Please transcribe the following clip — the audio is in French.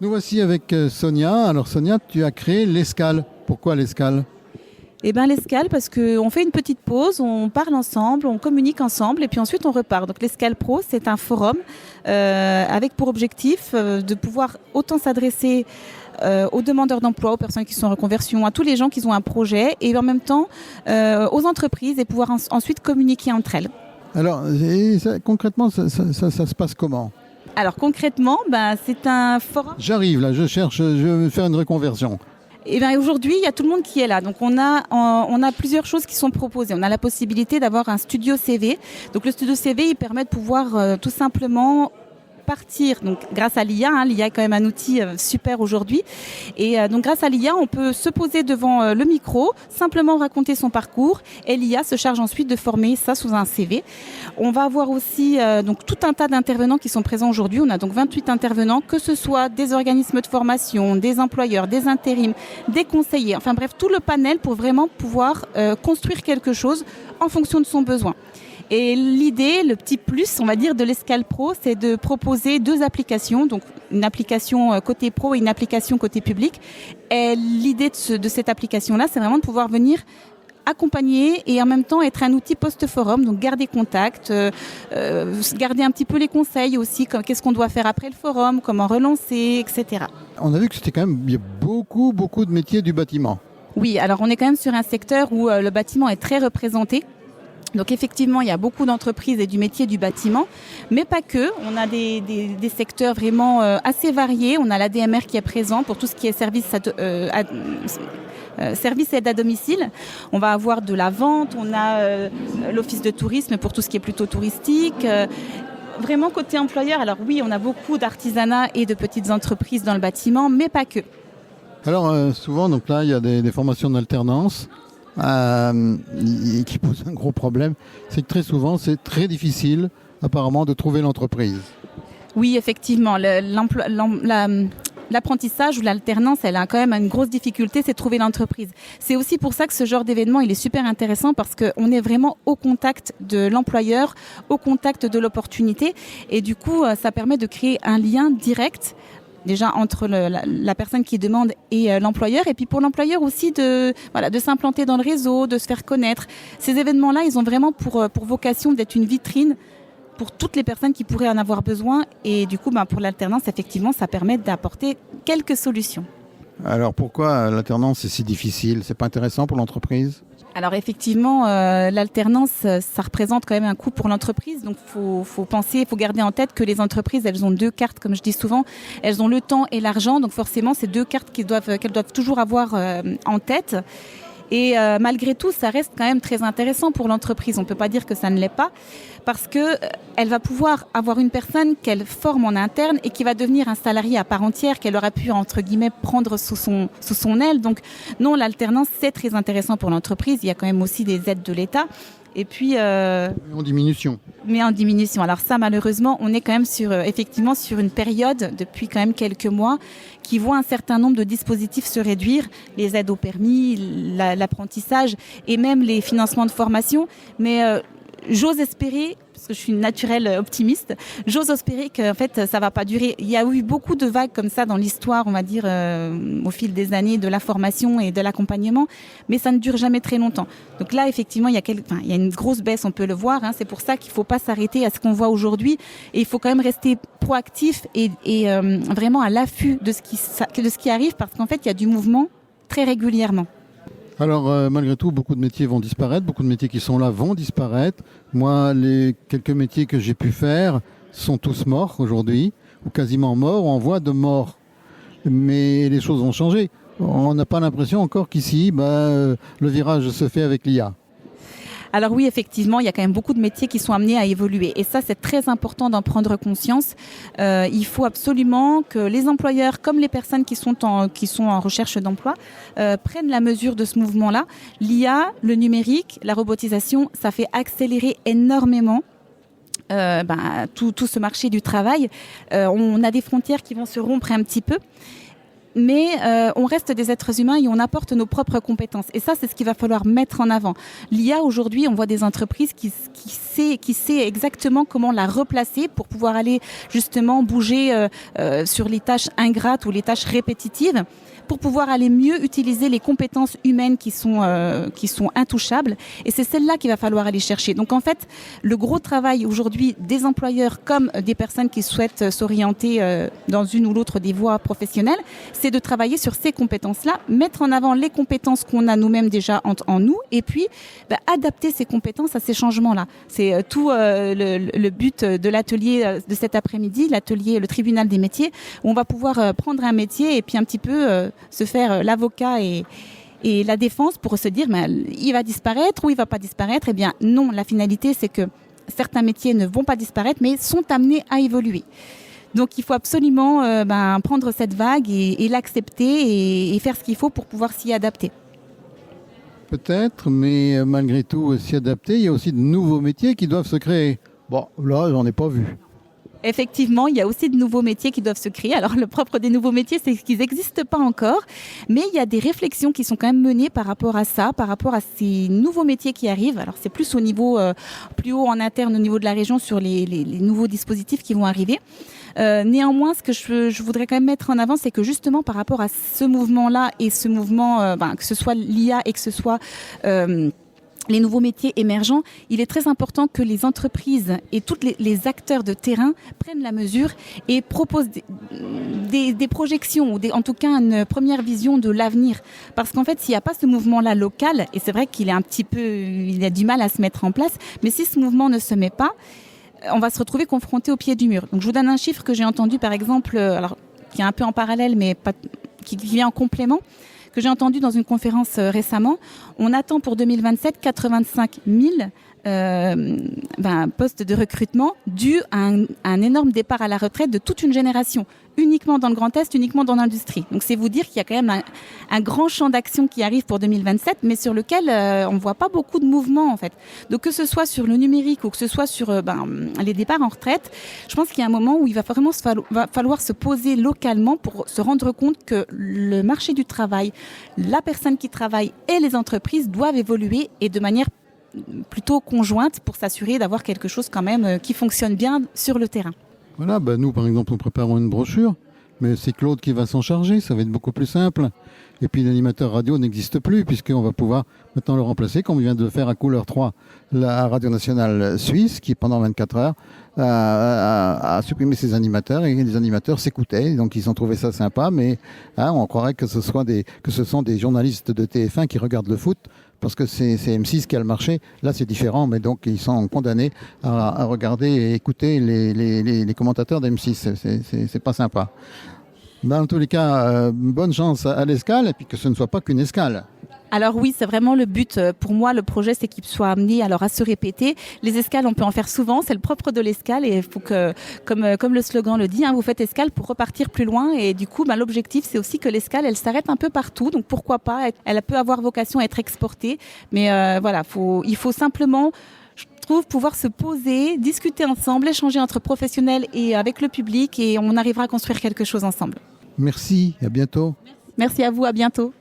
Nous voici avec Sonia. Alors Sonia, tu as créé l'Escale. Pourquoi l'Escale ? Eh bien l'escale parce qu'on fait une petite pause, on parle ensemble, on communique ensemble et puis ensuite on repart. Donc l'Escale Pro, c'est un forum avec pour objectif de pouvoir autant s'adresser aux demandeurs d'emploi, aux personnes qui sont en reconversion, à tous les gens qui ont un projet et en même temps aux entreprises et pouvoir ensuite communiquer entre elles. Alors concrètement, ça se passe comment ? Alors concrètement, c'est un forum. J'arrive là, je veux faire une reconversion. Et bien aujourd'hui, il y a tout le monde qui est là. Donc on a plusieurs choses qui sont proposées. On a la possibilité d'avoir un studio CV. Donc le studio CV, il permet de pouvoir tout simplement partir, donc grâce à l'IA, l'IA est quand même un outil super aujourd'hui, et donc grâce à l'IA, on peut se poser devant le micro, simplement raconter son parcours, et l'IA se charge ensuite de former ça sous un CV. On va avoir aussi donc tout un tas d'intervenants qui sont présents aujourd'hui. On a donc 28 intervenants, que ce soit des organismes de formation, des employeurs, des intérims, des conseillers, enfin bref, tout le panel pour vraiment pouvoir construire quelque chose en fonction de son besoin. Et l'idée, le petit plus, on va dire, de l'Escale Pro, c'est de proposer 2 applications, donc une application côté pro et une application côté public. Et l'idée de cette application-là, c'est vraiment de pouvoir venir accompagner et en même temps être un outil post-forum, donc garder contact, garder un petit peu les conseils aussi, comme qu'est-ce qu'on doit faire après le forum, comment relancer, etc. On a vu que c'était quand même, il y a beaucoup de métiers du bâtiment. Oui, alors on est quand même sur un secteur où le bâtiment est très représenté. Donc effectivement, il y a beaucoup d'entreprises et du métier du bâtiment, mais pas que. On a des secteurs vraiment assez variés. On a l'ADMR qui est présent pour tout ce qui est service aide à domicile. On va avoir de la vente, on a l'office de tourisme pour tout ce qui est plutôt touristique. Vraiment côté employeur, alors oui, on a beaucoup d'artisanat et de petites entreprises dans le bâtiment, mais pas que. Alors souvent, donc là, il y a des formations d'alternance. Qui pose un gros problème, c'est que très souvent c'est très difficile apparemment de trouver l'entreprise. Oui, effectivement, l'apprentissage ou l'alternance, elle a quand même une grosse difficulté, c'est de trouver l'entreprise. C'est aussi pour ça que ce genre d'événement, il est super intéressant parce qu'on est vraiment au contact de l'employeur, au contact de l'opportunité et du coup, ça permet de créer un lien direct déjà entre la personne qui demande et l'employeur, et puis pour l'employeur aussi de s'implanter dans le réseau, de se faire connaître. Ces événements-là, ils ont vraiment pour vocation d'être une vitrine pour toutes les personnes qui pourraient en avoir besoin, et du coup, pour l'alternance, effectivement, ça permet d'apporter quelques solutions. Alors pourquoi l'alternance c'est si difficile ? C'est pas intéressant pour l'entreprise ? Alors effectivement, l'alternance, ça représente quand même un coût pour l'entreprise. Donc faut garder en tête que les entreprises, elles ont 2 cartes, comme je dis souvent. Elles ont le temps et l'argent. Donc forcément, c'est 2 cartes qu'elles doivent toujours avoir en tête. Et malgré tout, ça reste quand même très intéressant pour l'entreprise. On ne peut pas dire que ça ne l'est pas, parce qu'elle va pouvoir avoir une personne qu'elle forme en interne et qui va devenir un salarié à part entière, qu'elle aura pu, entre guillemets, prendre sous son aile. Donc non, l'alternance, c'est très intéressant pour l'entreprise. Il y a quand même aussi des aides de l'État. Et puis, en diminution. Mais en diminution. Alors ça, malheureusement, on est quand même effectivement sur une période, depuis quand même quelques mois, qui voit un certain nombre de dispositifs se réduire, les aides au permis, l'apprentissage et même les financements de formation. Mais j'ose espérer, parce que je suis une naturelle optimiste, j'ose espérer qu'en fait ça va pas durer. Il y a eu beaucoup de vagues comme ça dans l'histoire, on va dire, au fil des années de la formation et de l'accompagnement, mais ça ne dure jamais très longtemps. Donc là, effectivement, il y a une grosse baisse, on peut le voir. C'est pour ça qu'il faut pas s'arrêter à ce qu'on voit aujourd'hui, et il faut quand même rester proactif et vraiment à l'affût de ce qui arrive, parce qu'en fait, il y a du mouvement très régulièrement. Alors, malgré tout, beaucoup de métiers vont disparaître, beaucoup de métiers qui sont là vont disparaître. Moi, les quelques métiers que j'ai pu faire sont tous morts aujourd'hui, ou quasiment morts, ou en voie de mort. Mais les choses vont changer. On n'a pas l'impression encore qu'ici, le virage se fait avec l'IA. Alors oui, effectivement, il y a quand même beaucoup de métiers qui sont amenés à évoluer. Et ça, c'est très important d'en prendre conscience. Il faut absolument que les employeurs, comme les personnes qui sont en recherche d'emploi, prennent la mesure de ce mouvement-là. L'IA, le numérique, la robotisation, ça fait accélérer énormément tout ce marché du travail. On a des frontières qui vont se rompre un petit peu. mais on reste des êtres humains et on apporte nos propres compétences. Et ça, c'est ce qu'il va falloir mettre en avant. L'IA, aujourd'hui, on voit des entreprises qui sait exactement comment la replacer pour pouvoir aller justement bouger sur les tâches ingrates ou les tâches répétitives, pour pouvoir aller mieux utiliser les compétences humaines qui sont intouchables. Et c'est celle-là qu'il va falloir aller chercher. Donc en fait, le gros travail aujourd'hui des employeurs comme des personnes qui souhaitent s'orienter dans une ou l'autre des voies professionnelles, c'est de travailler sur ces compétences-là, mettre en avant les compétences qu'on a nous-mêmes déjà en nous, et puis adapter ces compétences à ces changements-là. C'est tout le but de l'atelier de cet après-midi, le tribunal des métiers, où on va pouvoir prendre un métier et puis un petit peu se faire l'avocat et la défense pour se dire il va disparaître ou il va pas disparaître. Eh bien non, la finalité c'est que certains métiers ne vont pas disparaître mais sont amenés à évoluer. Donc il faut absolument prendre cette vague et l'accepter et faire ce qu'il faut pour pouvoir s'y adapter. Peut-être, mais malgré tout, s'y adapter, il y a aussi de nouveaux métiers qui doivent se créer. Bon, là, j'en ai pas vu. Effectivement, il y a aussi de nouveaux métiers qui doivent se créer. Alors, le propre des nouveaux métiers, c'est qu'ils n'existent pas encore, mais il y a des réflexions qui sont quand même menées par rapport à ça, par rapport à ces nouveaux métiers qui arrivent. Alors, c'est plus au niveau, plus haut en interne, au niveau de la région, sur les nouveaux dispositifs qui vont arriver. Néanmoins, ce que je voudrais quand même mettre en avant, c'est que justement, par rapport à ce mouvement-là et ce mouvement, que ce soit l'IA et que ce soit les nouveaux métiers émergents, il est très important que les entreprises et tous les acteurs de terrain prennent la mesure et proposent des projections, ou en tout cas une première vision de l'avenir. Parce qu'en fait, s'il n'y a pas ce mouvement-là local, et c'est vrai qu'il est il a du mal à se mettre en place, mais si ce mouvement ne se met pas, on va se retrouver confronté au pied du mur. Donc je vous donne un chiffre que j'ai entendu, par exemple, alors qui est un peu en parallèle, mais qui vient en complément, que j'ai entendu dans une conférence récemment. On attend pour 2027 85 000 postes de recrutement dus à un énorme départ à la retraite de toute une génération, uniquement dans le Grand Est, uniquement dans l'industrie. Donc c'est vous dire qu'il y a quand même un grand champ d'action qui arrive pour 2027, mais sur lequel on ne voit pas beaucoup de mouvement en fait. Donc que ce soit sur le numérique ou que ce soit sur les départs en retraite, je pense qu'il y a un moment où il va vraiment falloir se poser localement pour se rendre compte que le marché du travail, la personne qui travaille et les entreprises doivent évoluer et de manière plutôt conjointe pour s'assurer d'avoir quelque chose quand même qui fonctionne bien sur le terrain. Voilà, nous par exemple nous préparons une brochure, mais c'est Claude qui va s'en charger, ça va être beaucoup plus simple. Et puis l'animateur radio n'existe plus puisqu'on va pouvoir maintenant le remplacer comme on vient de faire à Couleur 3, la radio nationale suisse qui pendant 24 heures a supprimé ses animateurs et les animateurs s'écoutaient, donc ils ont trouvé ça sympa, mais on croirait que ce sont des journalistes de TF1 qui regardent le foot parce que c'est M6 qui a le marché. Là, c'est différent, mais donc ils sont condamnés à regarder et écouter les commentateurs d'M6. C'est pas sympa. Dans tous les cas, bonne chance à l'escale et puis que ce ne soit pas qu'une escale. Alors oui, c'est vraiment le but. Pour moi, le projet, c'est qu'il soit amené à se répéter. Les escales, on peut en faire souvent. C'est le propre de l'escale et il faut que, comme le slogan le dit, vous faites escale pour repartir plus loin. Et du coup, l'objectif, c'est aussi que l'escale, elle s'arrête un peu partout. Donc pourquoi pas, elle peut avoir vocation à être exportée. Mais il faut simplement, je trouve, pouvoir se poser, discuter ensemble, échanger entre professionnels et avec le public et on arrivera à construire quelque chose ensemble. Merci, à bientôt. Merci à vous, à bientôt.